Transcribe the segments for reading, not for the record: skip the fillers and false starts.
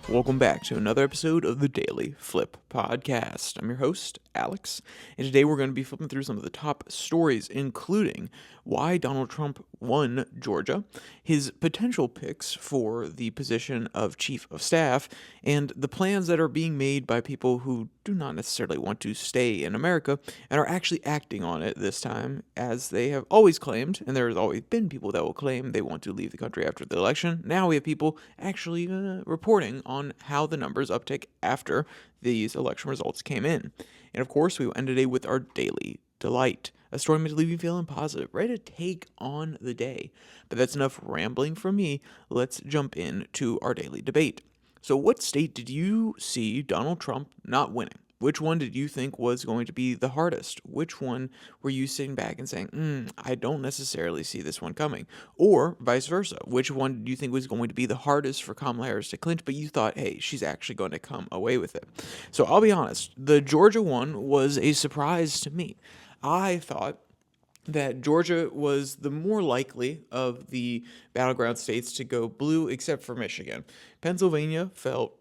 Welcome back to another episode of the Daily Flip podcast. I'm your host, Alex, and today we're going to be flipping through some of the top stories, including why Donald Trump won Georgia, his potential picks for the position of Chief of Staff, and the plans that are being made by people who do not necessarily want to stay in America and are actually acting on it this time, as they have always claimed, and there's always been people that will claim they want to leave the country after the election. Now we have people actually reporting on how the numbers uptick after these election results came in. And of course, we will end today with our Daily Delight, a story meant to leave you feeling positive, ready to take on the day. But that's enough rambling from me. Let's jump into our daily debate. So what state did you see Donald Trump not winning? Which one did you think was going to be the hardest? Which one were you sitting back and saying, I don't necessarily see this one coming? Or vice versa, which one did you think was going to be the hardest for Kamala Harris to clinch, but you thought, hey, she's actually going to come away with it? So I'll be honest, the Georgia one was a surprise to me. I thought that Georgia was the more likely of the battleground states to go blue, except for Michigan. Pennsylvania felt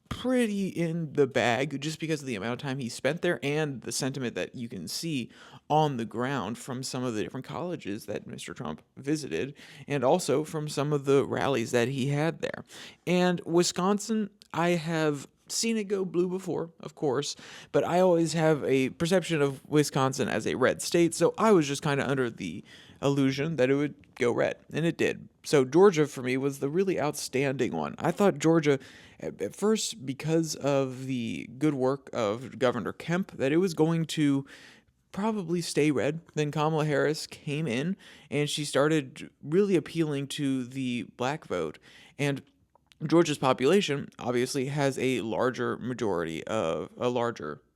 pretty in the bag just because of the amount of time he spent there and the sentiment that you can see on the ground from some of the different colleges that Mr. Trump visited, and also from some of the rallies that he had there. And Wisconsin, I have seen it go blue before, of course, but I always have a perception of Wisconsin as a red state, so I was just kind of under the illusion that it would go red, and it did. So Georgia, for me, was the really outstanding one. I thought Georgia, at first, because of the good work of Governor Kemp, that it was going to probably stay red. Then Kamala Harris came in, and she started really appealing to the black vote, and Georgia's population obviously has a larger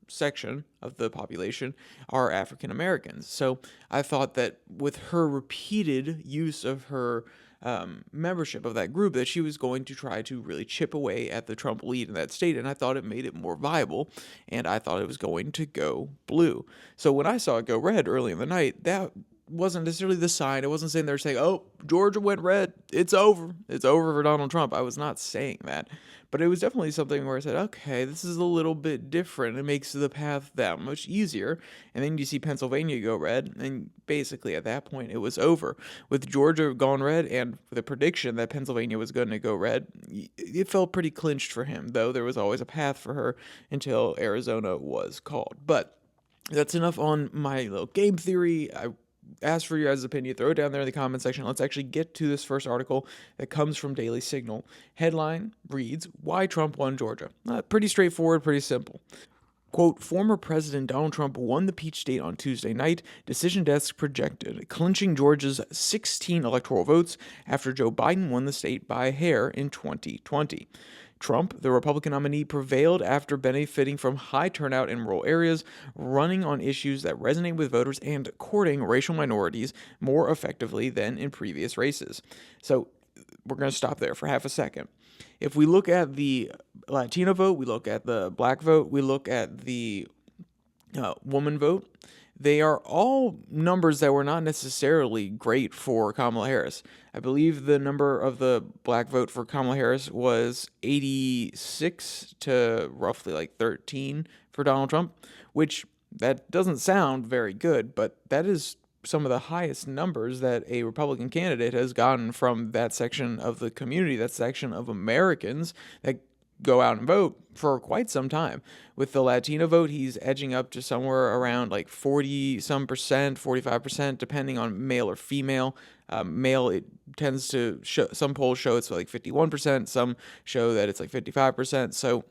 section of the population are African Americans. So I thought that with her repeated use of her membership of that group, that she was going to try to really chip away at the Trump lead in that state, and I thought it made it more viable, and I thought it was going to go blue. So when I saw it go red early in the night, that wasn't necessarily the sign. I wasn't saying they're saying, oh, Georgia went red, it's over for Donald Trump. I was not saying that, but it was definitely something where I said, okay, this is a little bit different. It makes the path that much easier. And then you see Pennsylvania go red, and basically at that point it was over. With Georgia gone red and the prediction that Pennsylvania was going to go red, it felt pretty clinched for him, though there was always a path for her until Arizona was called. But that's enough on my little game theory. I ask for your guys' opinion. Throw it down there in the comment section. Let's actually get to this first article that comes from Daily Signal. Headline reads, Why Trump Won Georgia. Pretty straightforward, pretty simple. Quote, former President Donald Trump won the Peach State on Tuesday night, decision desks projected, clinching Georgia's 16 electoral votes after Joe Biden won the state by a hair in 2020. Trump, the Republican nominee, prevailed after benefiting from high turnout in rural areas, running on issues that resonate with voters and courting racial minorities more effectively than in previous races. So we're going to stop there for half a second. If we look at the Latino vote, we look at the black vote, we look at the woman vote, they are all numbers that were not necessarily great for Kamala Harris. I believe the number of the black vote for Kamala Harris was 86 to roughly like 13 for Donald Trump, which that doesn't sound very good, but that is some of the highest numbers that a Republican candidate has gotten from that section of the community, that section of Americans that go out and vote for quite some time. With the Latino vote, he's edging up to somewhere around like 40 some percent, 45%, depending on male or female. Male, it tends to show, some polls show it's like 51%, some show that it's like 55%. So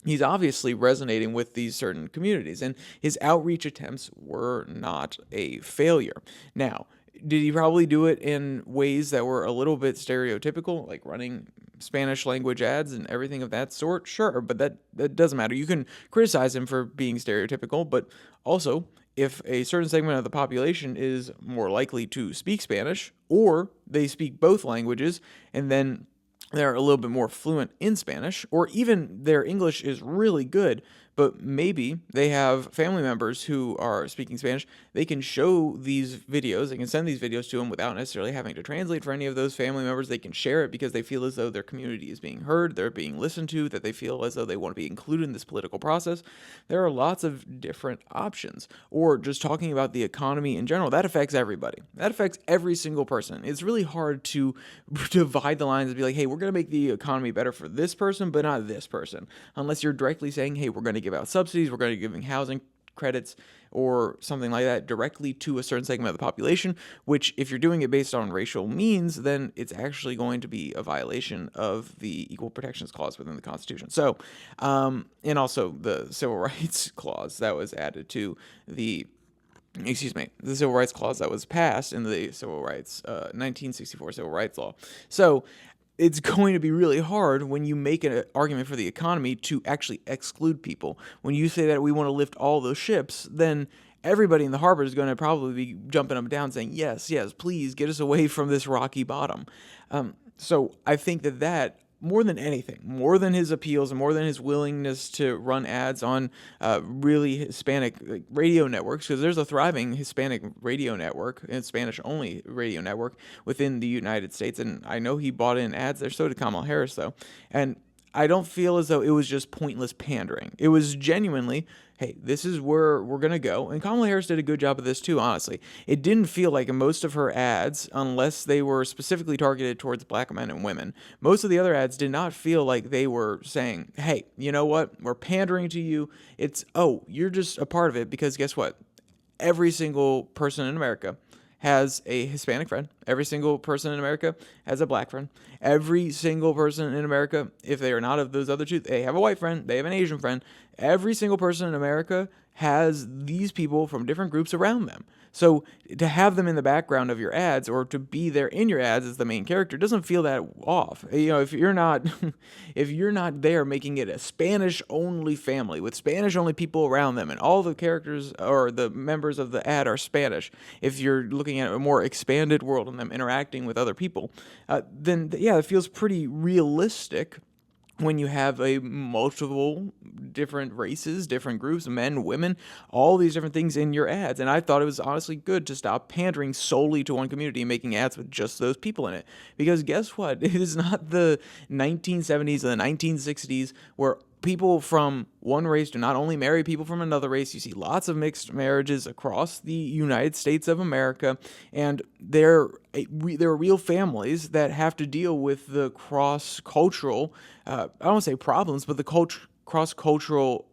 he's obviously resonating with these certain communities, and his outreach attempts were not a failure. Now, did he probably do it in ways that were a little bit stereotypical, like running Spanish language ads and everything of that sort? Sure, but that doesn't matter. You can criticize him for being stereotypical, but also, if a certain segment of the population is more likely to speak Spanish, or they speak both languages, and then they're a little bit more fluent in Spanish, or even their English is really good, but maybe they have family members who are speaking Spanish. They can show these videos, they can send these videos to them without necessarily having to translate for any of those family members. They can share it because they feel as though their community is being heard, they're being listened to, that they feel as though they want to be included in this political process. There are lots of different options. Or just talking about the economy in general, that affects everybody. That affects every single person. It's really hard to divide the lines and be like, hey, we're going to make the economy better for this person, but not this person. Unless you're directly saying, hey, we're going to give out subsidies, we're going to be giving housing credits or something like that directly to a certain segment of the population, which if you're doing it based on racial means, then it's actually going to be a violation of the Equal Protections Clause within the Constitution. So, and also the Civil Rights Clause that was added to the Civil Rights Clause that was passed in the 1964 Civil Rights Law. So it's going to be really hard when you make an argument for the economy to actually exclude people. When you say that we want to lift all those ships, then everybody in the harbor is going to probably be jumping up and down saying, yes, yes, please get us away from this rocky bottom. So I think that more than anything, more than his appeals and more than his willingness to run ads on really Hispanic radio networks, because there's a thriving Hispanic radio network and Spanish-only radio network within the United States, and I know he bought in ads there. So did Kamala Harris, though, and I don't feel as though it was just pointless pandering. It was genuinely, hey, this is where we're going to go. And Kamala Harris did a good job of this too, honestly. It didn't feel like in most of her ads, unless they were specifically targeted towards black men and women, most of the other ads did not feel like they were saying, hey, you know what? We're pandering to you. It's, oh, you're just a part of it because guess what? Every single person in America has a Hispanic friend. Every single person in America has a black friend. Every single person in America, if they are not of those other two, they have a white friend, they have an Asian friend. Every single person in America has these people from different groups around them. So to have them in the background of your ads or to be there in your ads as the main character doesn't feel that off. You know, if you're not if you're not there making it a Spanish only family with Spanish only people around them and all the characters or the members of the ad are Spanish, if you're looking at a more expanded world and them interacting with other people, then yeah, it feels pretty realistic when you have a multiple different races, different groups, men, women, all these different things in your ads. And I thought it was honestly good to stop pandering solely to one community and making ads with just those people in it. Because guess what? It is not the 1970s and the 1960s where people from one race do not only marry people from another race. You see lots of mixed marriages across the United States of America, and there are real families that have to deal with the cross-cultural, I don't want to say problems, but the cross-cultural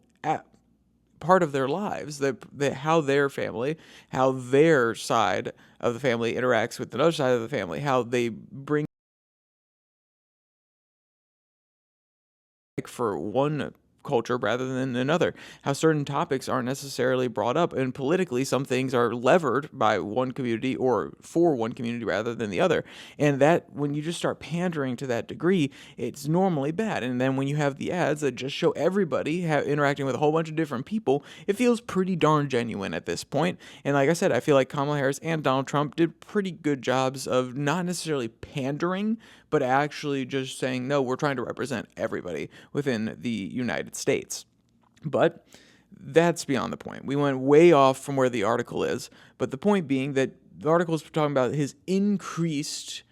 part of their lives, that how their family, how their side of the family interacts with another side of the family, how they bring for one culture rather than another, how certain topics aren't necessarily brought up, and politically some things are levered by one community or for one community rather than the other, and that when you just start pandering to that degree, it's normally bad. And then when you have the ads that just show everybody interacting with a whole bunch of different people, it feels pretty darn genuine at this point. And like I said, I feel like Kamala Harris and Donald Trump did pretty good jobs of not necessarily pandering, but actually just saying, no, we're trying to represent everybody within the United States. But that's beyond the point. We went way off from where the article is, but the point being that the article is talking about his increased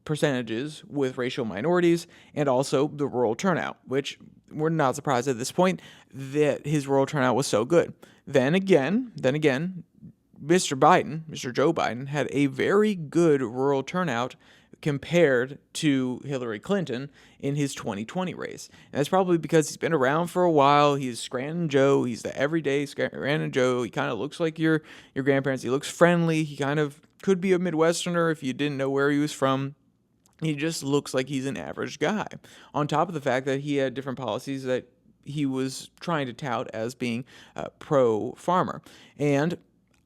percentages with racial minorities and also the rural turnout, which we're not surprised at this point that his rural turnout was so good. Then again, Mr. Joe Biden, had a very good rural turnout compared to Hillary Clinton in his 2020 race. And that's probably because he's been around for a while. He's Scranton Joe. He's the everyday Scranton Joe. He kind of looks like your grandparents. He looks friendly. He kind of could be a Midwesterner if you didn't know where he was from. He just looks like he's an average guy. On top of the fact that he had different policies that he was trying to tout as being pro-farmer. And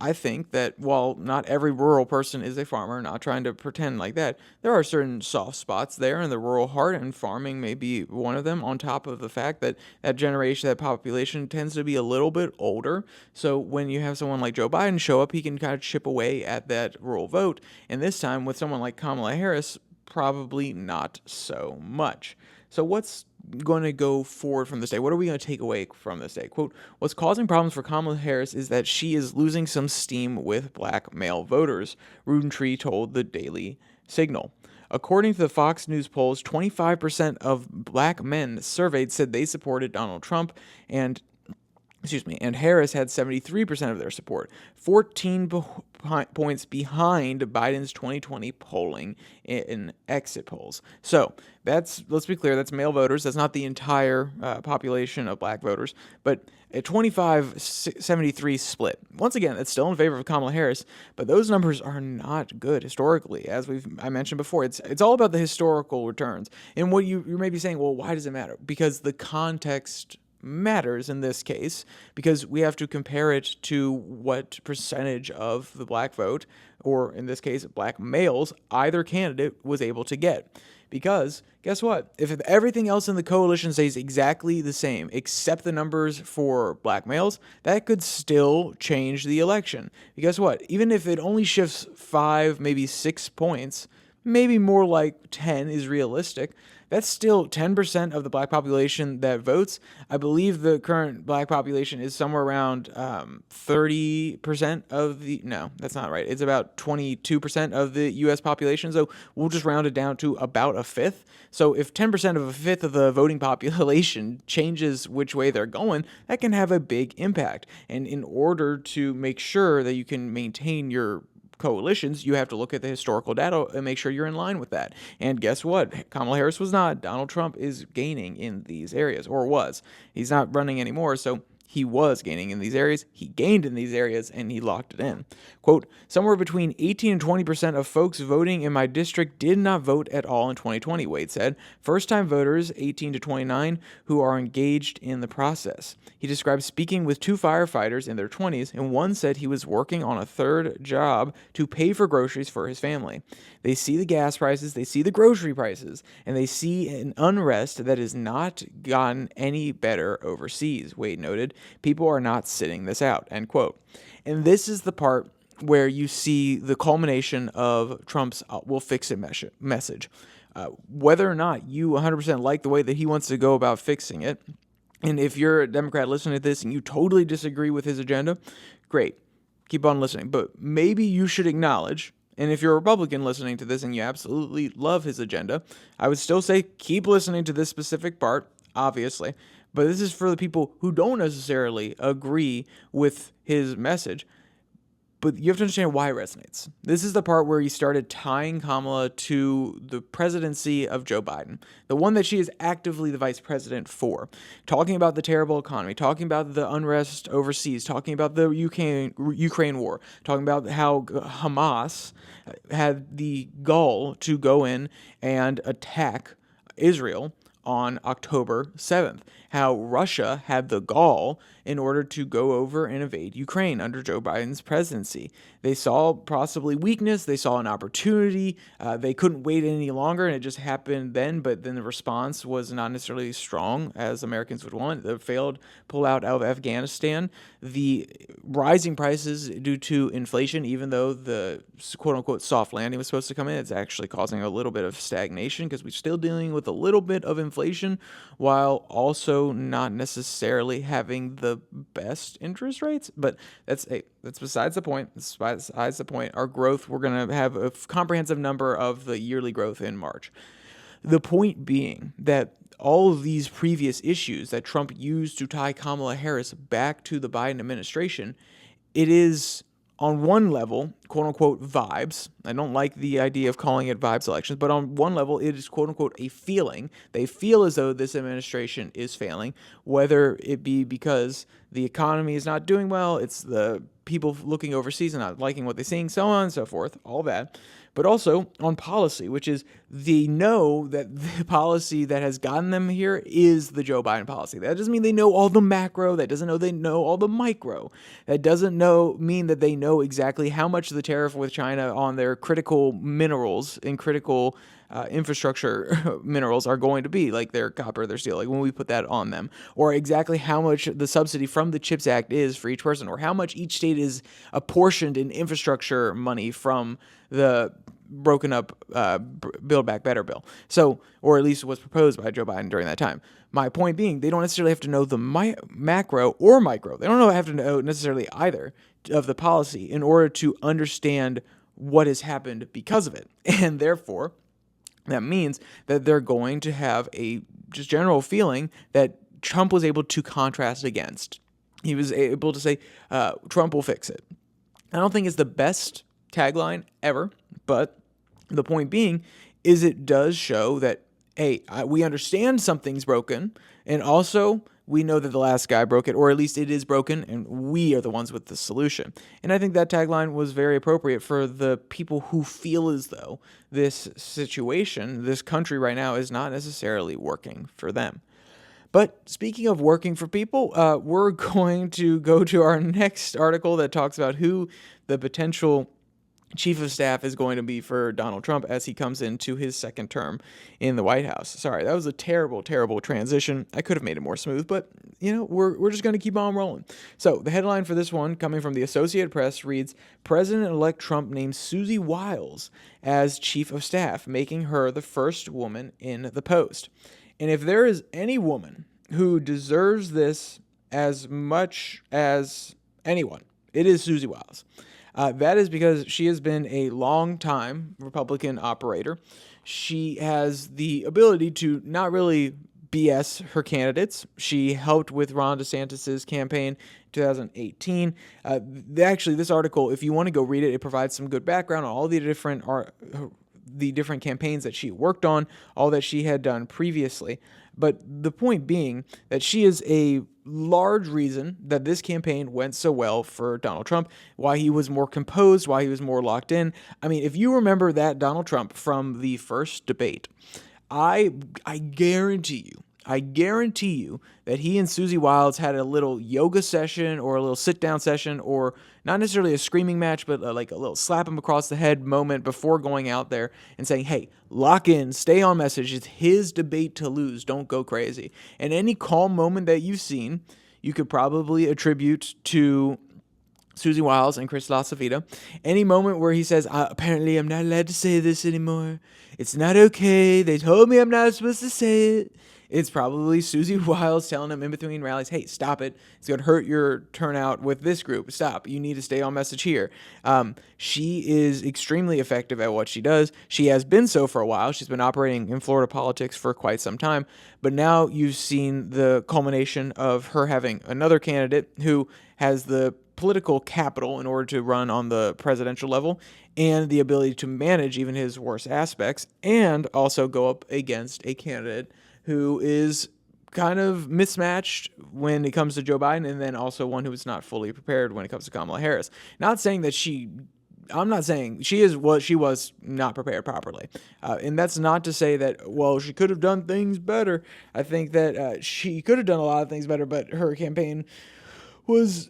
I think that while not every rural person is a farmer, not trying to pretend like that, there are certain soft spots there in the rural heart, and farming may be one of them, on top of the fact that that generation, that population tends to be a little bit older. So when you have someone like Joe Biden show up, he can kind of chip away at that rural vote. And this time with someone like Kamala Harris, probably not so much. So what's going to go forward from this day? What are we going to take away from this day? Quote, what's causing problems for Kamala Harris is that she is losing some steam with black male voters, Rudentree told the Daily Signal. According to the Fox News polls, 25% of black men surveyed said they supported Donald Trump, and Harris had 73% of their support, 14 points behind Biden's 2020 polling in exit polls. So let's be clear, that's male voters. That's not the entire population of black voters, but a 25-73 split. Once again, it's still in favor of Kamala Harris, but those numbers are not good historically. As I mentioned before, it's all about the historical returns. And what you may be saying, well, why does it matter? Because the context matters in this case, because we have to compare it to what percentage of the black vote, or in this case, black males, either candidate was able to get. Because guess what? If everything else in the coalition stays exactly the same, except the numbers for black males, that could still change the election. Because what? Even if it only shifts 5, maybe 6 points, maybe more like 10 is realistic, that's still 10% of the black population that votes. I believe the current black population is somewhere around 30% of the... No, that's not right. It's about 22% of the U.S. population, so we'll just round it down to about a fifth. So if 10% of a fifth of the voting population changes which way they're going, that can have a big impact. And in order to make sure that you can maintain your coalitions, you have to look at the historical data and make sure you're in line with that. And guess what? Kamala Harris was not. Donald Trump is gaining in these areas, or was. He's not running anymore, so he was gaining in these areas. He gained in these areas, and he locked it in. Quote, somewhere between 18 and 20% of folks voting in my district did not vote at all in 2020, Wade said. First-time voters, 18 to 29, who are engaged in the process. He described speaking with 2 firefighters in their 20s, and one said he was working on a third job to pay for groceries for his family. They see the gas prices, they see the grocery prices, and they see an unrest that has not gotten any better overseas, Wade noted. People are not sitting this out, end quote. And this is the part where you see the culmination of Trump's we'll fix it message. Whether or not you 100% like the way that he wants to go about fixing it, and if you're a Democrat listening to this and you totally disagree with his agenda, great. Keep on listening. But maybe you should acknowledge, and if you're a Republican listening to this and you absolutely love his agenda, I would still say keep listening to this specific part, obviously. But this is for the people who don't necessarily agree with his message. But you have to understand why it resonates. This is the part where he started tying Kamala to the presidency of Joe Biden, the one that she is actively the vice president for, talking about the terrible economy, talking about the unrest overseas, talking about the Ukraine war, talking about how Hamas had the gall to go in and attack Israel on October 7th, how Russia had the gall in order to go over and invade Ukraine under Joe Biden's presidency. They saw possibly weakness. They saw an opportunity. They couldn't wait any longer, and it just happened then. But then the response was not necessarily strong as Americans would want. The failed pullout of Afghanistan, the rising prices due to inflation, even though the quote-unquote soft landing was supposed to come in, it's actually causing a little bit of stagnation because we're still dealing with a little bit of inflation while also not necessarily having the best interest rates. But that's besides the point. Besides the point. Our growth, we're going to have a comprehensive number of the yearly growth in March. The point being that all of these previous issues that Trump used to tie Kamala Harris back to the Biden administration, it is on one level, quote unquote, vibes. I don't like the idea of calling it vibes elections, but on one level, it is quote unquote a feeling. They feel as though this administration is failing, whether it be because the economy is not doing well, it's the people looking overseas and not liking what they're seeing, so on and so forth, all that. But also on policy, which is they know that the policy that has gotten them here is the Joe Biden policy. That doesn't mean they know all the macro. That doesn't know they know all the micro. That doesn't mean that they know exactly how much the tariff with China on their critical minerals and critical infrastructure minerals are going to be, like their copper, their steel, like when we put that on them, or exactly how much the subsidy from the CHIPS Act is for each person, or how much each state is apportioned in infrastructure money from the broken up Build Back Better bill. So, or at least was proposed by Joe Biden during that time. My point being, they don't necessarily have to know the macro or micro. They don't have to know necessarily either of the policy in order to understand what has happened because of it. And therefore, that means that they're going to have a just general feeling that Trump was able to contrast against. He was able to say, Trump will fix it. I don't think it's the best tagline ever, but the point being is it does show that, hey, we understand something's broken, and also we know that the last guy broke it, or at least it is broken, and we are the ones with the solution. And I think that tagline was very appropriate for the people who feel as though this situation, this country right now, is not necessarily working for them. But speaking of working for people, we're going to go to our next article that talks about who the potential chief of staff is going to be for Donald Trump as he comes into his second term in the White House. Sorry, that was a terrible, terrible transition. I could have made it more smooth, but we're just going to keep on rolling. So the headline for this one, coming from the Associated Press, reads, President-elect Trump names Susie Wiles as chief of staff, making her the first woman in the post. And if there is any woman who deserves this as much as anyone, it is Susie Wiles. That is because she has been a long-time Republican operator. She has the ability to not really BS her candidates. She helped with Ron DeSantis' campaign in 2018. Actually, this article, if you want to go read it, it provides some good background on all the different campaigns that she worked on, all that she had done previously. But the point being that she is a large reason that this campaign went so well for Donald Trump, why he was more composed, why he was more locked in. I mean, if you remember that Donald Trump from the first debate, I guarantee you that he and Susie Wiles had a little yoga session or a little sit-down session, or not necessarily a screaming match, but like a little slap him across the head moment before going out there and saying, hey, lock in, stay on message. It's his debate to lose. Don't go crazy. And any calm moment that you've seen, you could probably attribute to Susie Wiles and Chris LaCivita. Any moment where he says, apparently I'm not allowed to say this anymore. It's not okay. They told me I'm not supposed to say it. It's probably Susie Wiles telling him in between rallies, hey, stop it. It's going to hurt your turnout with this group. Stop. You need to stay on message here. She is extremely effective at what she does. She has been so for a while. She's been operating in Florida politics for quite some time. But now you've seen the culmination of her having another candidate who has the political capital in order to run on the presidential level and the ability to manage even his worst aspects, and also go up against a candidate who is kind of mismatched when it comes to Joe Biden, and then also one who is not fully prepared when it comes to Kamala Harris. I'm not saying she is what she was not prepared properly. And that's not to say that, well, she could have done things better. I think that she could have done a lot of things better, but her campaign was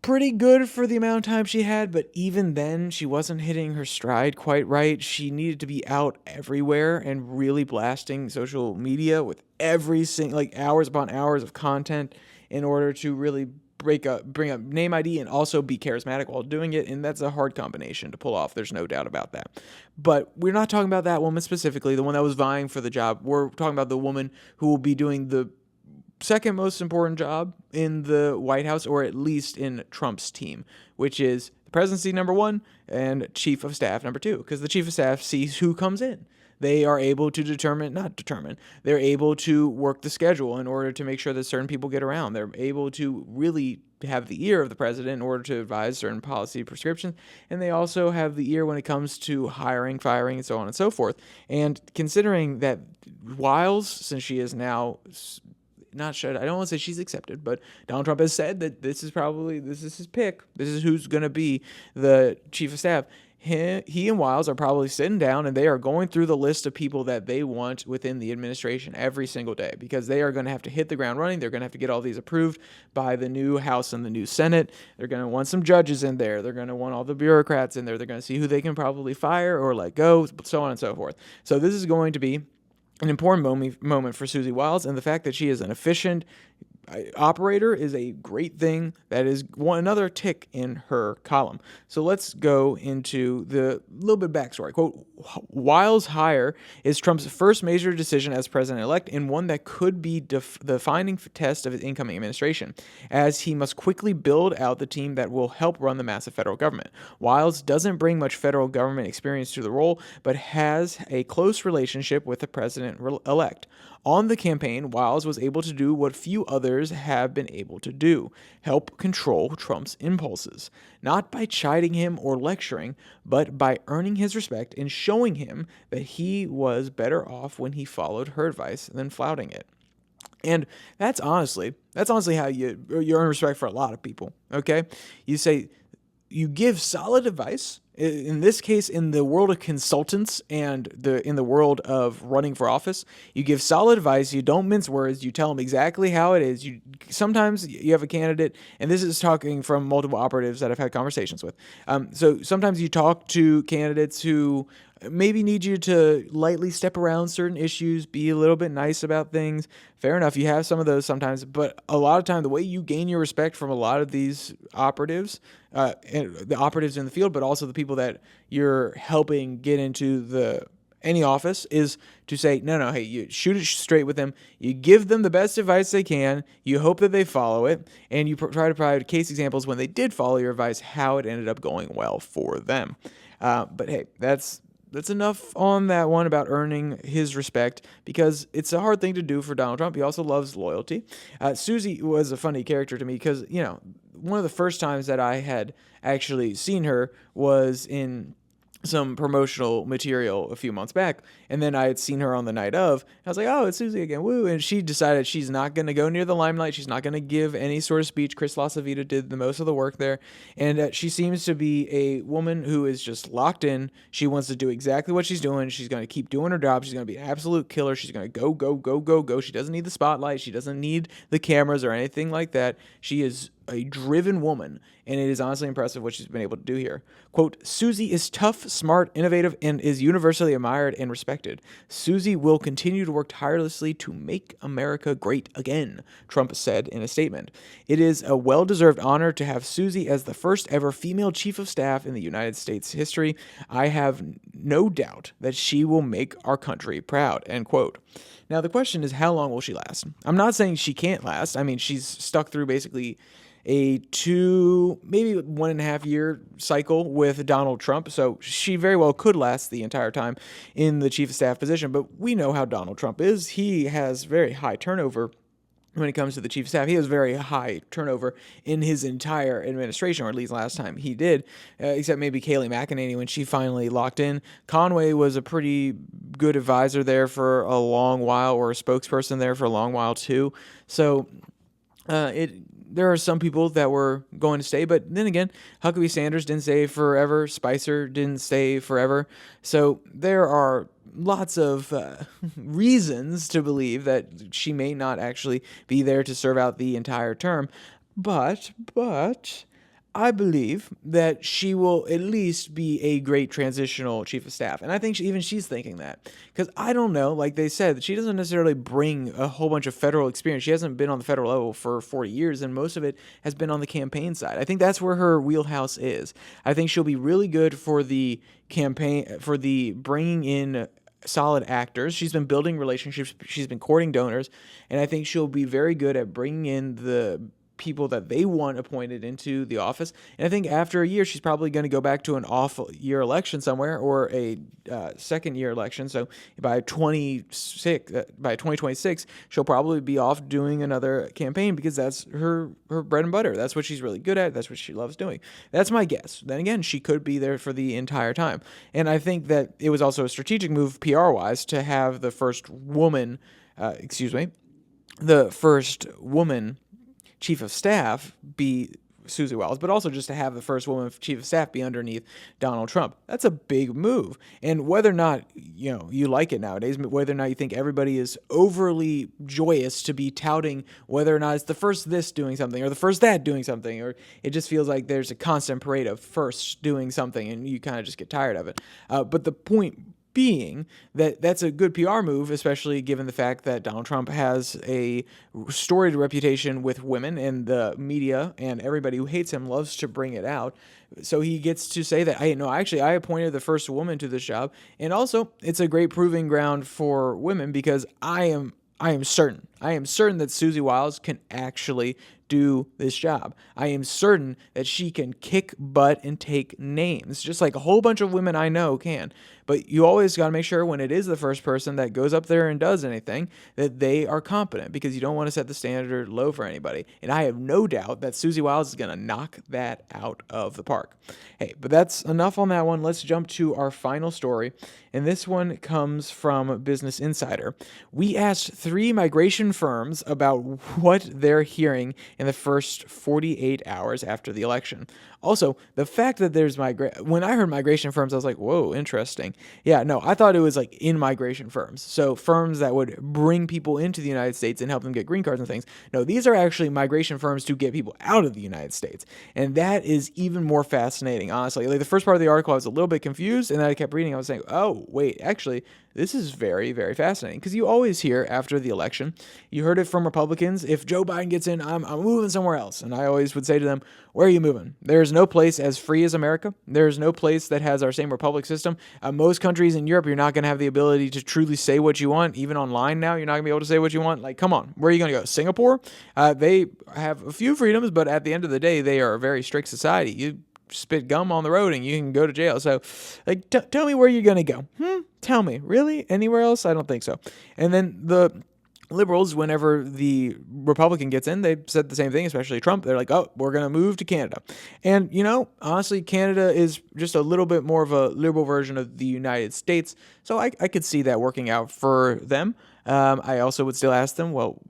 pretty good for the amount of time she had, but even then, she wasn't hitting her stride quite right. She needed to be out everywhere and really blasting social media with every single, like hours upon hours of content in order to really bring up name ID and also be charismatic while doing it, and that's a hard combination to pull off. There's no doubt about that. But we're not talking about that woman specifically, the one that was vying for the job. We're talking about the woman who will be doing the second most important job in the White House, or at least in Trump's team, which is the presidency number one and chief of staff number two, because the chief of staff sees who comes in. They are able to they're able to work the schedule in order to make sure that certain people get around. They're able to really have the ear of the president in order to advise certain policy prescriptions. And they also have the ear when it comes to hiring, firing, and so on and so forth. And considering that Wiles, since she is now I don't want to say she's accepted, but Donald Trump has said that this is his pick. This is who's going to be the chief of staff. He and Wiles are probably sitting down and they are going through the list of people that they want within the administration every single day, because they are going to have to hit the ground running. They're going to have to get all these approved by the new House and the new Senate. They're going to want some judges in there. They're going to want all the bureaucrats in there. They're going to see who they can probably fire or let go, so on and so forth. So this is going to be an important moment for Susie Wiles, and the fact that she is an efficient, operator is a great thing. That is another tick in her column. So let's go into the little bit backstory. Quote, Wiles' hire is Trump's first major decision as president-elect and one that could be the defining test of his incoming administration, as he must quickly build out the team that will help run the massive federal government. Wiles doesn't bring much federal government experience to the role, but has a close relationship with the president-elect. On the campaign, Wiles was able to do what few others have been able to do: help control Trump's impulses, not by chiding him or lecturing, but by earning his respect and showing him that he was better off when he followed her advice than flouting it. And that's honestly how you earn respect for a lot of people, okay? You give solid advice. In this case, in the world of consultants and in the world of running for office, you give solid advice. You don't mince words. You tell them exactly how it is. Sometimes you have a candidate, and this is talking from multiple operatives that I've had conversations with. So sometimes you talk to candidates who maybe need you to lightly step around certain issues, be a little bit nice about things. Fair enough, you have some of those sometimes, but a lot of time the way you gain your respect from a lot of these operatives, and the operatives in the field, but also the people that you're helping get into any office, is to say, no, hey, you shoot it straight with them. You give them the best advice they can. You hope that they follow it, and you try to provide case examples when they did follow your advice, how it ended up going well for them. But hey, that's enough on that one about earning his respect, because it's a hard thing to do for Donald Trump. He also loves loyalty. Susie was a funny character to me because, one of the first times that I had actually seen her was in some promotional material a few months back, and then I had seen her on the night of. I was like, oh, it's Susie again, woo! And she decided she's not going to go near the limelight. She's not going to give any sort of speech. Chris LaCivita did the most of the work there, and she seems to be a woman who is just locked in. She wants to do exactly what she's doing. She's going to keep doing her job. She's going to be an absolute killer. She's going to go, go, go, go, go. She doesn't need the spotlight. She doesn't need the cameras or anything like that. She is a driven woman, and it is honestly impressive what she's been able to do here. Quote, Susie is tough, smart, innovative, and is universally admired and respected. Susie will continue to work tirelessly to make America great again, Trump said in a statement. It is a well-deserved honor to have Susie as the first ever female chief of staff in the United States history. I have no doubt that she will make our country proud, end quote. Now, the question is, how long will she last? I'm not saying she can't last. I mean, she's stuck through basically a 2, maybe 1.5 year cycle with Donald Trump. So she very well could last the entire time in the chief of staff position. But we know how Donald Trump is. He has very high turnover when it comes to the chief of staff. He has very high turnover in his entire administration, or at least last time he did, except maybe Kayleigh McEnany when she finally locked in. Conway was a pretty good advisor there for a long while, or a spokesperson there for a long while too. So there are some people that were going to stay, but then again, Huckabee Sanders didn't stay forever. Spicer didn't stay forever. So there are lots of reasons to believe that she may not actually be there to serve out the entire term. But I believe that she will at least be a great transitional chief of staff. And I think even she's thinking that. Because I don't know, like they said, she doesn't necessarily bring a whole bunch of federal experience. She hasn't been on the federal level for 40 years, and most of it has been on the campaign side. I think that's where her wheelhouse is. I think she'll be really good for the campaign, for the bringing in solid actors. She's been building relationships. She's been courting donors. And I think she'll be very good at bringing in the people that they want appointed into the office. And I think after a year, she's probably going to go back to an off-year election somewhere, or a second-year election. So by 2026, she'll probably be off doing another campaign, because that's her bread and butter. That's what she's really good at. That's what she loves doing. That's my guess. Then again, she could be there for the entire time. And I think that it was also a strategic move PR-wise to have the first woman chief of staff be Susie Wiles, but also just to have the first woman chief of staff be underneath Donald Trump. That's a big move. And whether or not, you like it nowadays, whether or not you think everybody is overly joyous to be touting whether or not it's the first this doing something or the first that doing something, or it just feels like there's a constant parade of first doing something and you kind of just get tired of it. But the point being that that's a good PR move, especially given the fact that Donald Trump has a storied reputation with women, and the media and everybody who hates him loves to bring it out. So he gets to say that I appointed the first woman to this job, and also it's a great proving ground for women because I am certain that Susie Wiles can actually do this job. I am certain that she can kick butt and take names, just like a whole bunch of women I know can. But you always got to make sure when it is the first person that goes up there and does anything that they are competent, because you don't want to set the standard low for anybody. And I have no doubt that Susie Wiles is going to knock that out of the park. Hey, but that's enough on that one. Let's jump to our final story. And this one comes from Business Insider. We asked 3 migration firms about what they're hearing in the first 48 hours after the election. Also, the fact that there's when I heard migration firms, I was like, whoa, interesting. Yeah, no, I thought it was like in migration firms. So firms that would bring people into the United States and help them get green cards and things. No, these are actually migration firms to get people out of the United States. And that is even more fascinating, honestly. Like the first part of the article, I was a little bit confused, and then I kept reading. I was saying, oh, wait, actually, this is very, very fascinating, because you always hear after the election, you heard it from Republicans, if Joe Biden gets in, I'm moving somewhere else. And I always would say to them, where are you moving? There's no place as free as America. There's no place that has our same republic system. Most countries in Europe, you're not going to have the ability to truly say what you want. Even online now, you're not going to be able to say what you want. Like, come on, where are you going to go? Singapore? They have a few freedoms, but at the end of the day, they are a very strict society. You spit gum on the road and you can go to jail. So, like, tell me where you're going to go. Tell me. Really? Anywhere else? I don't think so. And then the liberals, whenever the Republican gets in, they said the same thing, especially Trump. They're like, oh, we're going to move to Canada. And, honestly, Canada is just a little bit more of a liberal version of the United States. So I could see that working out for them. I also would still ask them, well,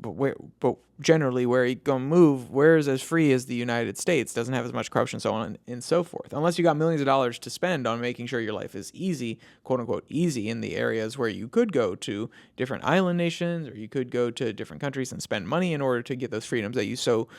but generally, where are you going to move? Where is as free as the United States? Doesn't have as much corruption, so on and so forth. Unless you got millions of dollars to spend on making sure your life is easy, quote unquote, easy in the areas where you could go to different island nations, or you could go to different countries and spend money in order to get those freedoms that you so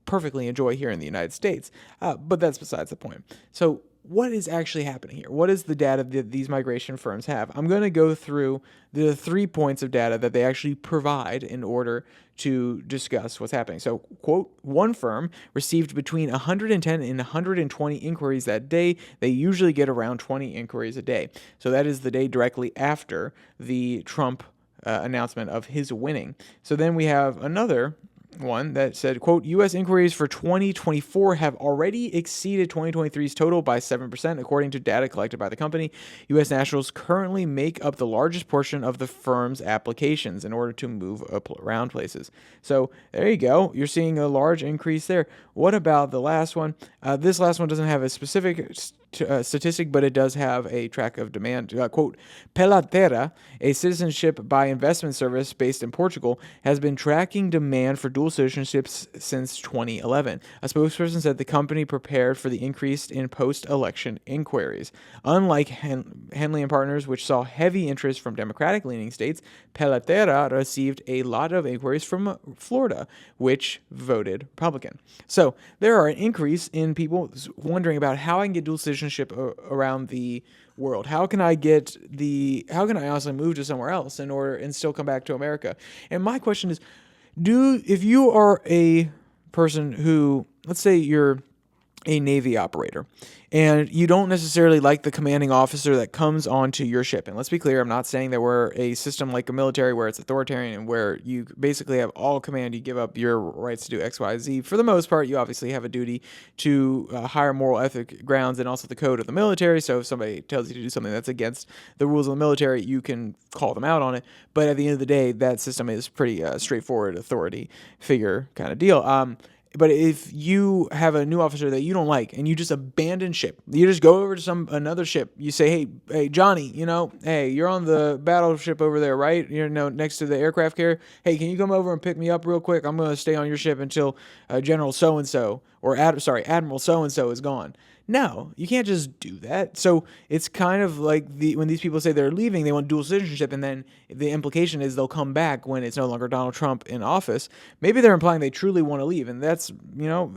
perfectly enjoy here in the United States. But that's besides the point. So what is actually happening here? What is the data that these migration firms have? I'm going to go through the 3 points of data that they actually provide in order to discuss what's happening. So, quote, one firm received between 110 and 120 inquiries that day. They usually get around 20 inquiries a day. So that is the day directly after the Trump announcement of his winning. So then we have another one that said, quote, U.S. inquiries for 2024 have already exceeded 2023's total by 7%, according to data collected by the company. U.S. nationals currently make up the largest portion of the firm's applications in order to move around places. So there you go. You're seeing a large increase there. What about the last one? This last one doesn't have a specific statistic, but it does have a track of demand. Quote, Pela a citizenship by investment service based in Portugal, has been tracking demand for dual citizenships since 2011. A spokesperson said the company prepared for the increase in post-election inquiries. Unlike Henley and Partners, which saw heavy interest from Democratic-leaning states, Pela received a lot of inquiries from Florida, which voted Republican. So there are an increase in people wondering about how I can get dual citizenship around the world. How can I honestly move to somewhere else and still come back to America? And my question is, if you are a person who, let's say you're a Navy operator, and you don't necessarily like the commanding officer that comes onto your ship. And let's be clear, I'm not saying that we're a system like a military where it's authoritarian and where you basically have all command, you give up your rights to do X, Y, Z. For the most part, you obviously have a duty to higher moral ethic grounds and also the code of the military. So if somebody tells you to do something that's against the rules of the military, you can call them out on it. But at the end of the day, that system is pretty straightforward authority figure kind of deal. But if you have a new officer that you don't like and you just abandon ship, you just go over to another ship. You say, hey, Johnny, hey, you're on the battleship over there, right? Next to the aircraft carrier. Hey, can you come over and pick me up real quick? I'm going to stay on your ship until General so-and-so or Admiral so-and-so is gone. No, you can't just do that. So it's kind of like when these people say they're leaving, they want dual citizenship, and then the implication is they'll come back when it's no longer Donald Trump in office. Maybe they're implying they truly want to leave, and that's,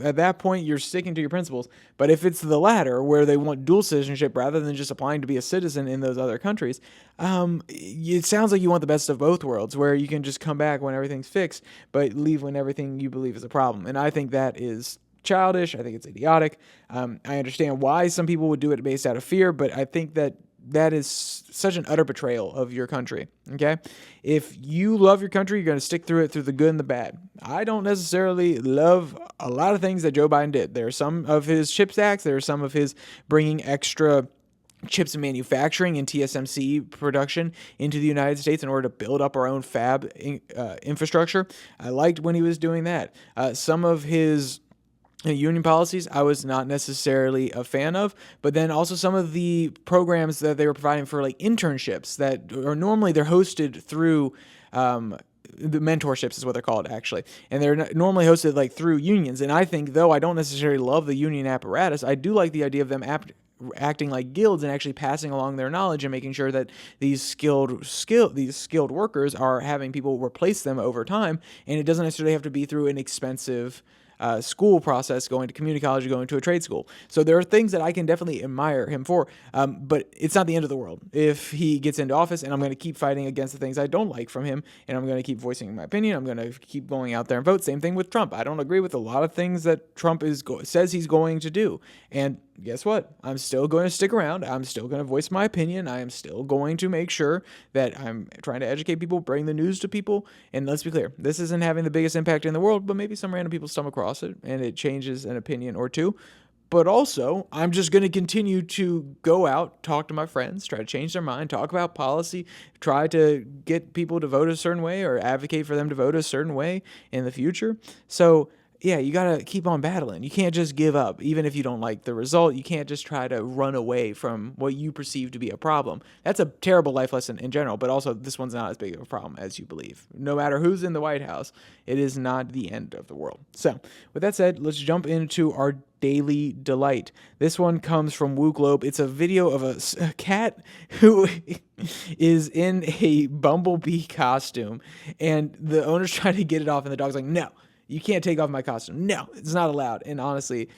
at that point you're sticking to your principles. But if it's the latter, where they want dual citizenship rather than just applying to be a citizen in those other countries, it sounds like you want the best of both worlds, where you can just come back when everything's fixed, but leave when everything you believe is a problem. And I think that is childish. I think it's idiotic. I understand why some people would do it based out of fear, but I think that is such an utter betrayal of your country. Okay? If you love your country, you're going to stick through it, through the good and the bad. I don't necessarily love a lot of things that Joe Biden did. There are some of his CHIPS Acts. There are some of his bringing extra chips manufacturing and TSMC production into the United States in order to build up our own fab infrastructure. I liked when he was doing that. Some of his union policies I was not necessarily a fan of, but then also some of the programs that they were providing for like internships that are normally they're hosted through the mentorships is what they're called actually, and they're normally hosted like through unions. And I think, though I don't necessarily love the union apparatus, I do like the idea of them acting like guilds and actually passing along their knowledge and making sure that these skilled workers are having people replace them over time, and it doesn't necessarily have to be through an expensive school process, going to community college or going to a trade school. So there are things that I can definitely admire him for, but it's not the end of the world if he gets into office, and I'm going to keep fighting against the things I don't like from him, and I'm going to keep voicing my opinion. I'm going to keep going out there and vote. Same thing with Trump. I don't agree with a lot of things that Trump says he's going to do, and guess what? I'm still going to stick around. I'm still going to voice my opinion. I am still going to make sure that I'm trying to educate people, bring the news to people. And let's be clear, this isn't having the biggest impact in the world, but maybe some random people stumble across it and it changes an opinion or two. But also, I'm just going to continue to go out, talk to my friends, try to change their mind, talk about policy, try to get people to vote a certain way or advocate for them to vote a certain way in the future. So yeah, you got to keep on battling. You can't just give up, even if you don't like the result. You can't just try to run away from what you perceive to be a problem. That's a terrible life lesson in general, but also this one's not as big of a problem as you believe. No matter who's in the White House, it is not the end of the world. So with that said, let's jump into our daily delight. This one comes from Woo Globe. It's a video of a cat who is in a bumblebee costume, and the owner's trying to get it off, and the dog's like, no. You can't take off my costume. No, it's not allowed. And honestly,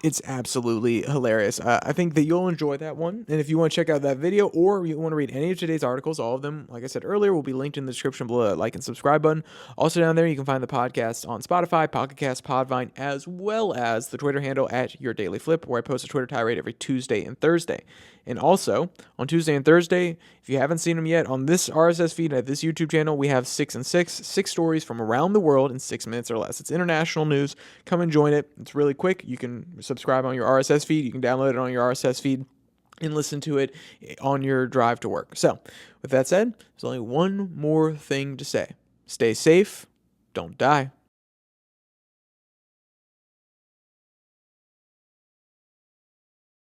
it's absolutely hilarious. I think that you'll enjoy that one. And if you want to check out that video or you want to read any of today's articles, all of them, like I said earlier, will be linked in the description below that like and subscribe button. Also down there, you can find the podcast on Spotify, Pocket Cast, Podvine, as well as the Twitter handle at @YourDailyFlip, where I post a Twitter tirade every Tuesday and Thursday. And also, on Tuesday and Thursday, if you haven't seen them yet, on this RSS feed at this YouTube channel, we have 6 and 6 stories from around the world in 6 minutes or less. It's international news. Come and join it. It's really quick. You can subscribe on your RSS feed. You can download it on your RSS feed and listen to it on your drive to work. So, with that said, there's only one more thing to say. Stay safe. Don't die.